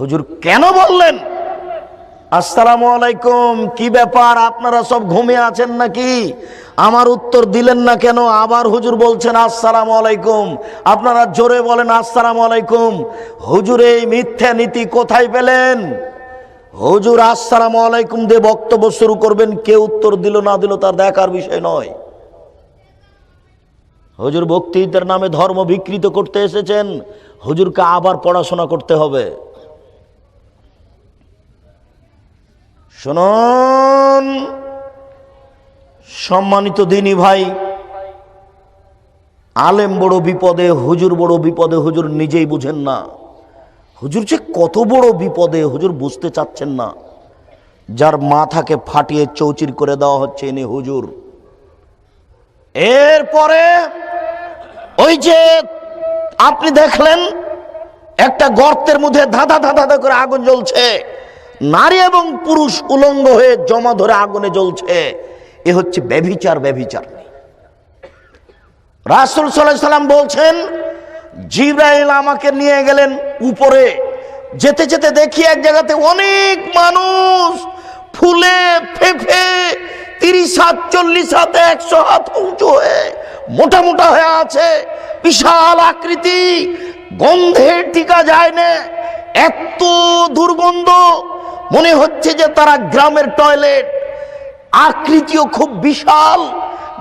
হুজুর কেন বললেন আসসালামু আলাইকুম? কি ব্যাপার, আপনারা সব ঘুমিয়ে আছেন নাকি? আমার উত্তর দিলেন না কেন? আবার হুজুর বলছেন আসসালামু আলাইকুম, আপনারা জোরে বলেন আসসালামু আলাইকুম। হুজুর এই মিথ্যা নীতি কোথায় পেলেন? হুজুর আসসালামু আলাইকুম দিয়ে বক্তব্য শুরু করবেন, কে উত্তর দিল না দিল তার দেখার বিষয় নয়। হুজুর বক্তৃতার নামে ধর্ম বিকৃত করতে এসেছেন, হুজুরকে আবার পড়াশোনা করতে হবে। শুনুন সম্মানিত দিনী ভাই, আলেম বড় বিপদে, হুজুর বড় বিপদে, হুজুর নিজেই বুঝেন না। হুজুর যে কত বড় বিপদে হুজুর বুঝতে চাচ্ছেন না। যার মাথাকে ফাটিয়ে চৌচির করে দেওয়া হচ্ছে ইনি হুজুর। এরপরে ওই যে আপনি দেখলেন একটা গর্তের মধ্যে ধাঁধা ধাঁধা করে আগুন জ্বলছে, নারী এবং পুরুষ উলঙ্গ হয়ে জমা ধরে আগুনে জ্বলছে। এ হচ্ছে ব্যভিচার। ব্যভিচার রাসূল সাল্লাল্লাহু আলাইহি সাল্লাম বলছেন, জিবরাইল আমাকে নিয়ে গেলেন উপরে, যেতে যেতে দেখি এক জায়গাতে অনেক মানুষ ফুলে ফেফে 30 হাত 40 হাত 100 হাত উঁচু হয়ে মোটা মোটা হয়ে আছে, বিশাল আকৃতি, গন্ধে টিকা যায় না, এত দুর্গন্ধ, মনে হচ্ছে যে তারা গ্রামের টয়লেট। আকৃতিও খুব বিশাল,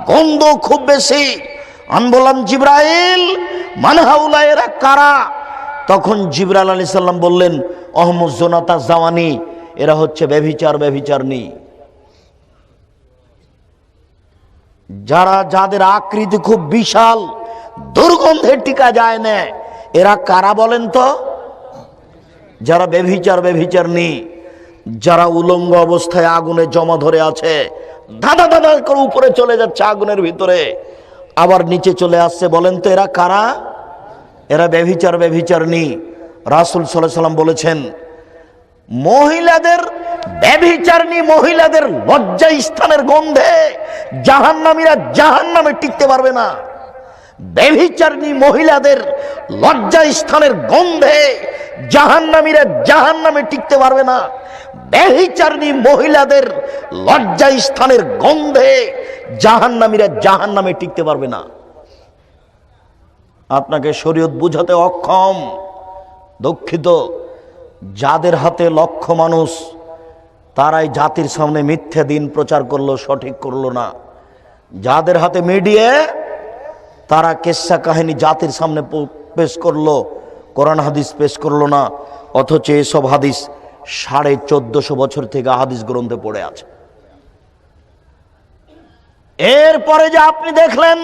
গন্ধ খুব বেশি। আমি বললাম জিবরাইল মান হাউলা, এরা কারা? তখন জিবরাইল আলাইহিস সালাম বললেন অহমুজ জোনাতা জাওয়ানি, এরা হচ্ছে ব্যভিচার ব্যভিচারনী। যাদের আকৃতি খুব বিশাল, দুর্গন্ধে টিকা যায় না, এরা কারা বলেন তো? যারা ব্যভিচার ব্যভিচারনী, যারা উলঙ্গ অবস্থায় আগুনে জমা ধরে আছে, ধাঁধা ধাঁধা করে উপরে চলে যাচ্ছে আগুনের ভিতরে, আবার নিচে চলে আসছে। বলেন তো এরা কারা? এরা ব্যভিচার ব্যভিচারনী। রাসূল সাল্লাল্লাহু আলাইহি সাল্লাম বলেছেন, মহিলাদের ব্যভিচারনী মহিলাদের লজ্জা স্থানের গন্ধে জাহান্নামীরা জাহান্নামে টিকতে পারবে না। ব্যভিচারনী মহিলাদের লজ্জা স্থানের গন্ধে জাহান্নামীরা জাহান্নামে টিকতে পারবে না। ব্যভিচারনী মহিলাদের লজ্জা স্থানের গন্ধে জাহান্নামীরা জাহান্নামে টিকতে পারবে না। আপনাকে শরীয়ত বুঝাতে অক্ষম, দুঃখিত। যাদের হাতে লক্ষ মানুষ, তারাই জাতির সামনে মিথ্যা দিন প্রচার করলো, সঠিক করলো না। যাদের হাতে মিডিয়া, তারা কেসা কাহিনী জাতির সামনে পেশ করলো, কোরআন হাদিস পেশ করলো না। অথচ এসব হাদিস 1450 বছর থেকে হাদিস গ্রন্থে পড়ে আছে। এরপরে যে আপনি দেখলেন